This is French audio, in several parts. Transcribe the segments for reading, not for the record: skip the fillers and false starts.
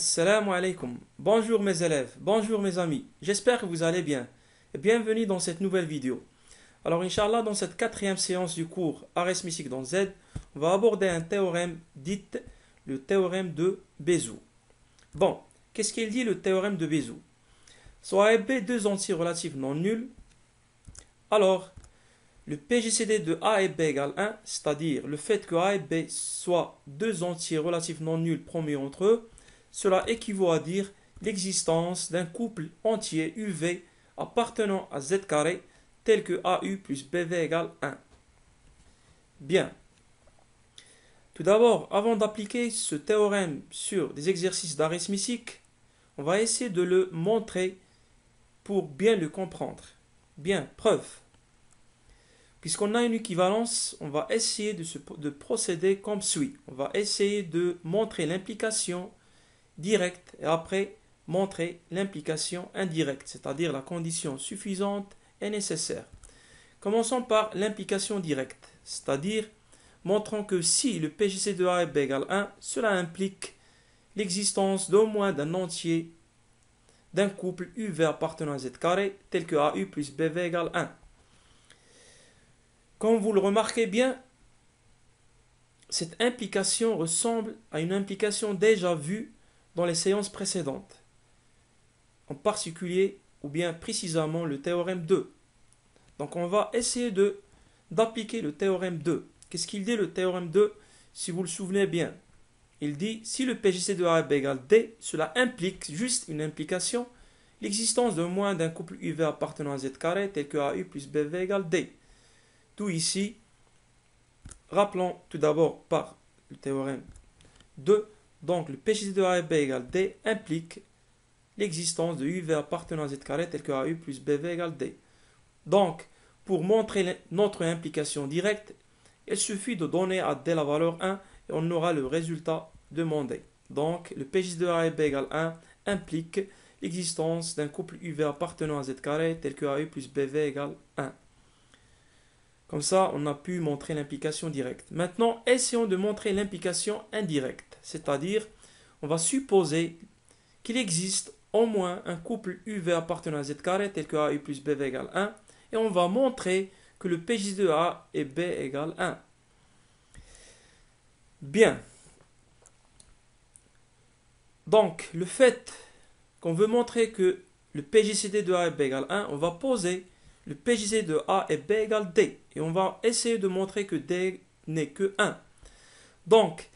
Assalamu alaikum. Bonjour mes élèves, bonjour mes amis. J'espère que vous allez bien. Et bienvenue dans cette nouvelle vidéo. Alors, Inch'Allah, dans cette quatrième séance du cours Arithmétique dans Z, on va aborder un théorème dit le théorème de Bézout. Bon, qu'est-ce qu'il dit le théorème de Bézout? Soit A et B deux entiers relatifs non nuls, alors le PGCD de A et B égale 1, c'est-à-dire le fait que A et B soient deux entiers relatifs non nuls promus entre eux, cela équivaut à dire l'existence d'un couple entier UV appartenant à Z carré tel que AU plus BV égale 1. Bien. Tout d'abord, avant d'appliquer ce théorème sur des exercices d'arithmétique, on va essayer de le montrer pour bien le comprendre. Bien, preuve. Puisqu'on a une équivalence, on va essayer de procéder comme suit. On va essayer de montrer l'implication directe et après montrer l'implication indirecte, c'est-à-dire la condition suffisante et nécessaire. Commençons par l'implication directe, c'est-à-dire montrons que si le PGC de A et B égale 1, cela implique l'existence d'au moins d'un entier d'un couple UV appartenant à Z carré tel que AU plus BV égale 1. Comme vous le remarquez bien, cette implication ressemble à une implication déjà vue dans les séances précédentes, en particulier ou bien précisément le théorème 2. Donc on va essayer d'appliquer le théorème 2. Qu'est-ce qu'il dit le théorème 2? Si vous le souvenez bien, il dit si le PGC de A et B égale D, cela implique, juste une implication, l'existence de moins d'un couple UV appartenant à Z carré tel que AU plus BV égale D. Tout ici, rappelons tout d'abord par le théorème 2. Donc, le PGC de A et B égale D implique l'existence de UV appartenant à Z carré tel que AU plus BV égale D. Donc, pour montrer notre implication directe, il suffit de donner à D la valeur 1 et on aura le résultat demandé. Donc, le PGC de A et B égale 1 implique l'existence d'un couple UV appartenant à Z carré tel que AU plus BV égale 1. Comme ça, on a pu montrer l'implication directe. Maintenant, essayons de montrer l'implication indirecte. C'est-à-dire, on va supposer qu'il existe au moins un couple UV appartenant à Z carré tel que AU plus BV égale 1. Et on va montrer que le PJ de A et B égale 1. Bien. Donc, le fait qu'on veut montrer que le PJCD de A et B égale 1, on va poser le PJC de A et B égale D. Et on va essayer de montrer que D n'est que 1. Donc,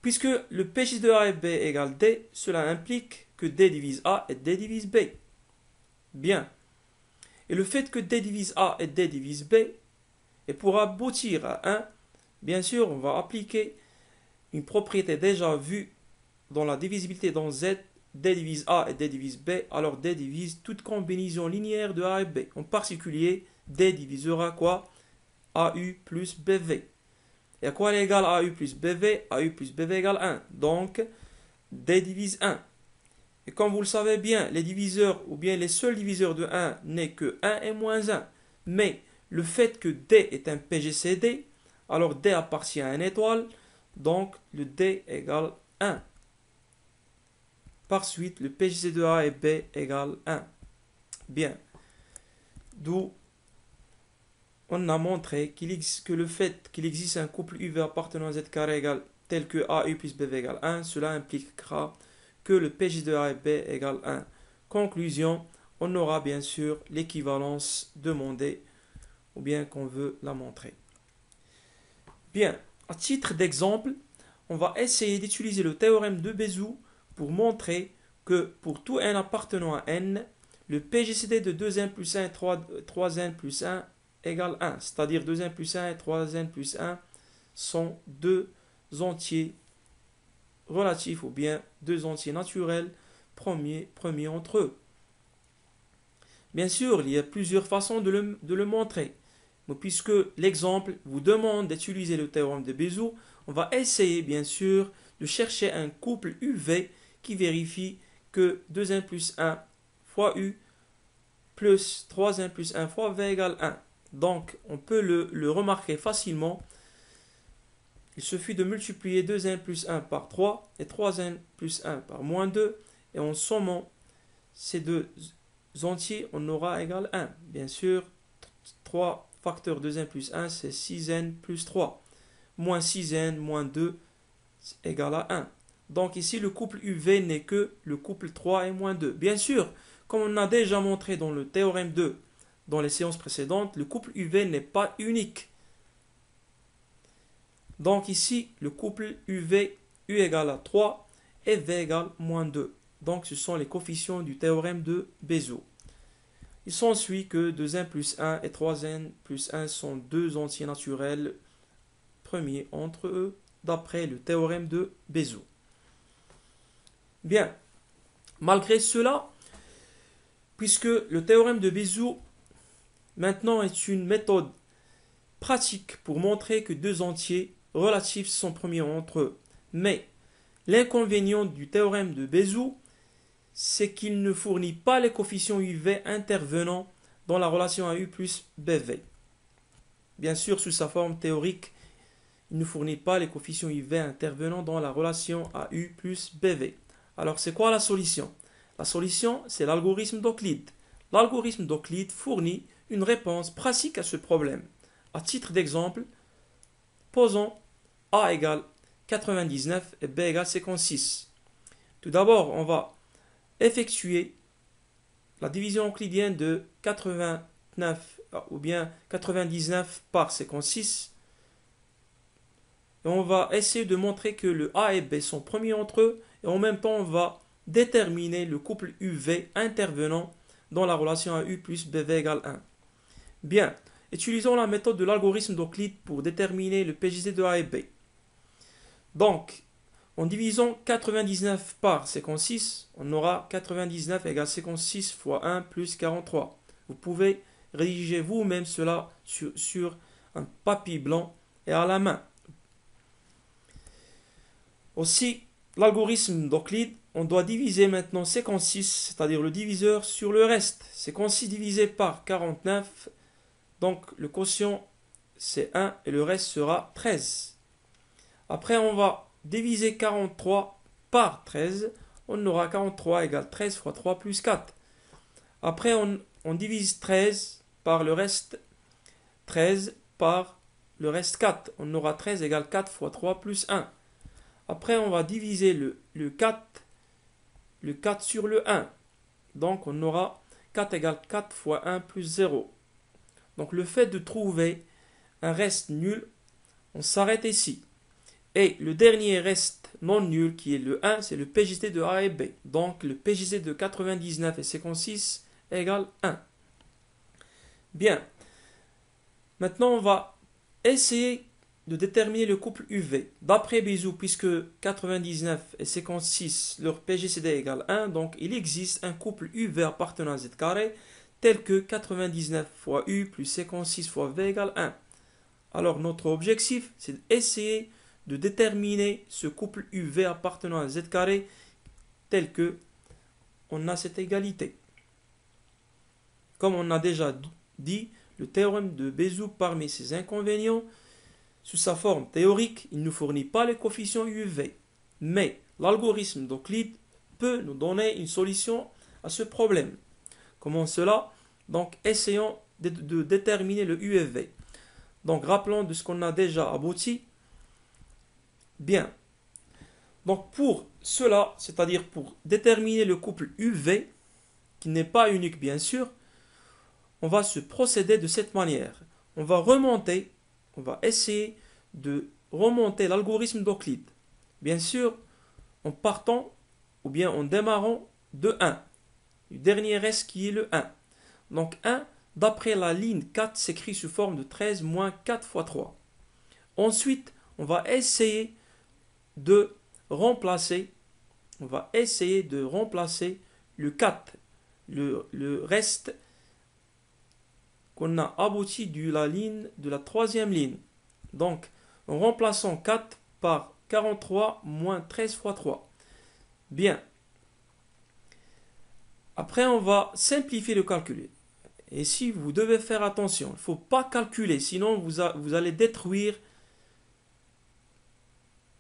puisque le PJ de A et B égale D, cela implique que D divise A et D divise B. Bien. Et le fait que D divise A et D divise B, et pour aboutir à 1, bien sûr, on va appliquer une propriété déjà vue dans la divisibilité dans Z. D divise A et D divise B, alors D divise toute combinaison linéaire de A et B. En particulier, D divisera quoi? AU plus BV. Et à quoi elle est égale AU plus BV? AU plus BV égale 1. Donc, D divise 1. Et comme vous le savez bien, les diviseurs ou bien les seuls diviseurs de 1 n'est que 1 et moins 1. Mais le fait que D est un PGCD, alors D appartient à une étoile, donc le D égale 1. Par suite, le PGC de A et B égale 1. Bien. D'où on a montré que le fait qu'il existe un couple UV appartenant à Z carré égale tel que AU plus BV égale 1, cela impliquera que le PJ de A et B égale 1. Conclusion, on aura bien sûr l'équivalence demandée ou bien qu'on veut la montrer. Bien, à titre d'exemple, on va essayer d'utiliser le théorème de Bézout pour montrer que pour tout n appartenant à n, le PGCD de 2n plus 1 et 3n plus 1 égale 1. C'est-à-dire 2n plus 1 et 3n plus 1 sont deux entiers relatifs ou bien deux entiers naturels premiers entre eux. Bien sûr, il y a plusieurs façons de le montrer. Mais puisque l'exemple vous demande d'utiliser le théorème de Bézout, on va essayer bien sûr de chercher un couple UV qui vérifie que 2n plus 1 fois U plus 3n plus 1 fois V égale 1. Donc, on peut le remarquer facilement il suffit de multiplier 2n plus 1 par 3 et 3n plus 1 par moins 2. Et en sommant ces deux entiers, on aura égal 1. Bien sûr, 3 facteurs 2n plus 1, c'est 6n plus 3. Moins 6n moins 2 égale à 1. Donc ici, le couple UV n'est que le couple 3 et moins 2. Bien sûr, comme on a déjà montré dans le théorème 2, dans les séances précédentes, le couple UV n'est pas unique. Donc ici, le couple UV, U égale à 3 et V égale moins 2. Donc ce sont les coefficients du théorème de Bézout. Il s'ensuit que 2n plus 1 et 3n plus 1 sont deux entiers naturels premiers entre eux, d'après le théorème de Bézout. Bien, malgré cela, puisque le théorème de Bézout maintenant est une méthode pratique pour montrer que deux entiers relatifs sont premiers entre eux, mais l'inconvénient du théorème de Bézout, c'est qu'il ne fournit pas les coefficients UV intervenant dans la relation AU plus BV. Bien sûr, sous sa forme théorique, il ne fournit pas les coefficients UV intervenant dans la relation AU plus BV. Alors, c'est quoi la solution? La solution, c'est l'algorithme d'Euclide. L'algorithme d'Euclide fournit une réponse pratique à ce problème. À titre d'exemple, posons A égale 99 et B égale 56. Tout d'abord, on va effectuer la division euclidienne de 89 ou bien 99 par 56. Et on va essayer de montrer que le A et B sont premiers entre eux. Et en même temps, on va déterminer le couple UV intervenant dans la relation AU plus BV égale 1. Bien, utilisons la méthode de l'algorithme d'Euclide pour déterminer le PJC de A et B. Donc, en divisant 99 par 56, on aura 99 égale 56 fois 1 plus 43. Vous pouvez rédiger vous-même cela sur un papier blanc et à la main. Aussi, l'algorithme d'Euclide, on doit diviser maintenant 56, c'est-à-dire le diviseur, sur le reste. 56 divisé par 49, donc le quotient c'est 1 et le reste sera 13. Après, on va diviser 43 par 13, on aura 43 égale 13 fois 3 plus 4. Après, on divise 13 par le reste 13 par le reste 4. On aura 13 égale 4 fois 3 plus 1. Après, on va diviser le 4 sur le 1. Donc, on aura 4 égale 4 fois 1 plus 0. Donc, le fait de trouver un reste nul, on s'arrête ici. Et le dernier reste non nul, qui est le 1, c'est le PJC de A et B. Donc, le PJC de 99 et 56 égale 1. Bien. Maintenant, on va essayer de déterminer le couple UV. D'après Bézout, puisque 99 et 56, leur PJCD égale 1, donc il existe un couple UV appartenant à Z carré, tel que 99 fois U plus 56 fois V égale 1. Alors, notre objectif, c'est d'essayer de déterminer ce couple UV appartenant à Z carré tel que on a cette égalité. Comme on a déjà dit, le théorème de Bézout, parmi ses inconvénients, sous sa forme théorique, il ne fournit pas les coefficients UV. Mais l'algorithme d'Euclide peut nous donner une solution à ce problème. Comment cela? Donc, essayons de déterminer le U et V. Donc, rappelons de ce qu'on a déjà abouti. Bien. Donc, pour cela, c'est-à-dire pour déterminer le couple UV, qui n'est pas unique bien sûr, on va se procéder de cette manière. On va essayer de remonter l'algorithme d'Euclide. Bien sûr, en partant ou bien en démarrant de 1. Le dernier reste qui est le 1. Donc 1, d'après la ligne 4, s'écrit sous forme de 13 moins 4 fois 3. Ensuite, on va essayer de remplacer le 4, le reste qu'on a abouti de la ligne de la troisième ligne. Donc, en remplaçant 4 par 43 moins 13 fois 3. Bien. Après, on va simplifier le calcul. Et ici, vous devez faire attention. Il ne faut pas calculer, sinon vous allez détruire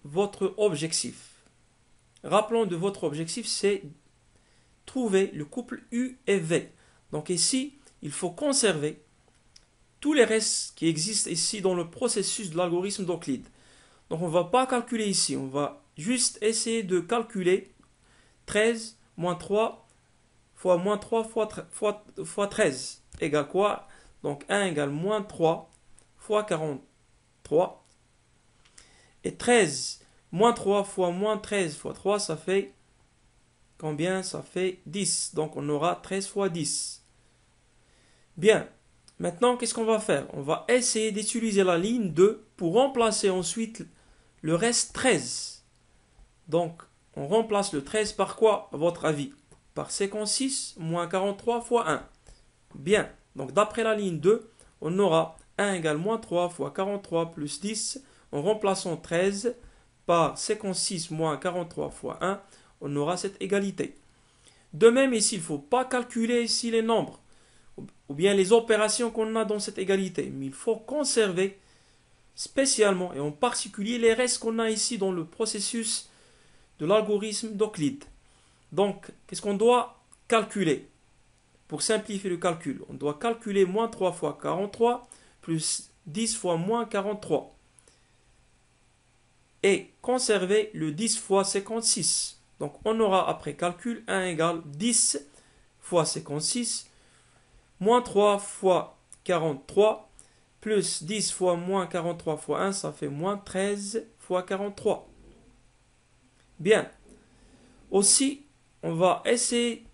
votre objectif. Rappelons de votre objectif, c'est trouver le couple U et V. Donc ici, il faut conserver tous les restes qui existent ici dans le processus de l'algorithme d'Euclide. Donc on ne va pas calculer ici, on va juste essayer de calculer 13 moins 3 fois moins 3 fois 13 égale quoi? Donc 1 égale moins 3 fois 43. Et 13 moins 3 fois moins 13 fois 3, ça fait combien? Ça fait 10. Donc on aura 13 fois 10. Bien. Maintenant, qu'est-ce qu'on va faire? On va essayer d'utiliser la ligne 2 pour remplacer ensuite le reste 13. Donc, on remplace le 13 par quoi, à votre avis? Par séquence 6 moins 43 fois 1. Bien. Donc, d'après la ligne 2, on aura 1 égale moins 3 fois 43 plus 10. En remplaçant 13 par séquence 6 moins 43 fois 1, on aura cette égalité. De même, ici, il ne faut pas calculer ici les nombres ou bien les opérations qu'on a dans cette égalité, mais il faut conserver spécialement et en particulier les restes qu'on a ici dans le processus de l'algorithme d'Euclide. Donc, qu'est-ce qu'on doit calculer? Pour simplifier le calcul, on doit calculer moins 3 fois 43 plus 10 fois moins 43 et conserver le 10 fois 56. Donc, on aura après calcul 1 égale 10 fois 56 moins 3 fois 43 plus 10 fois moins 43 fois 1, ça fait moins 13 fois 43. Bien. Aussi, on va essayer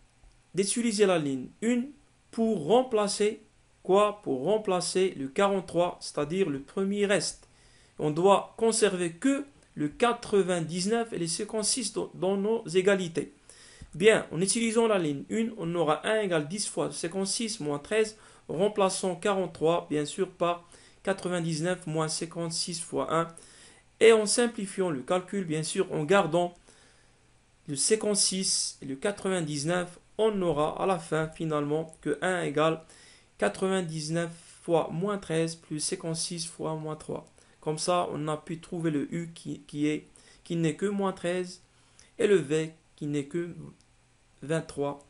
d'utiliser la ligne 1 pour remplacer quoi? Pour remplacer le 43, c'est-à-dire le premier reste. On doit conserver que le 99 et les 56 dans nos égalités. Bien, en utilisant la ligne 1, on aura 1 égale 10 fois 56 moins 13, remplaçant 43, bien sûr, par 99 moins 56 fois 1. Et en simplifiant le calcul, bien sûr, en gardant le 56 et le 99, on aura à la fin, finalement, que 1 égale 99 fois moins 13 plus 56 fois moins 3. Comme ça, on a pu trouver le U qui n'est que moins 13 et le V qui n'est que 23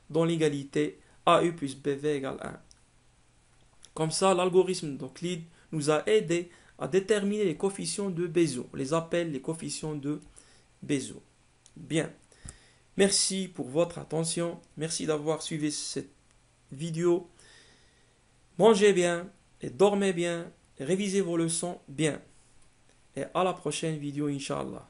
dans l'égalité AU plus BV égale 1. Comme ça, l'algorithme d'Euclide nous a aidé à déterminer les coefficients de Bézier. On les appelle les coefficients de Bézier. Bien. Merci pour votre attention. Merci d'avoir suivi cette vidéo. Mangez bien et dormez bien. Et révisez vos leçons bien. Et à la prochaine vidéo, Inch'Allah.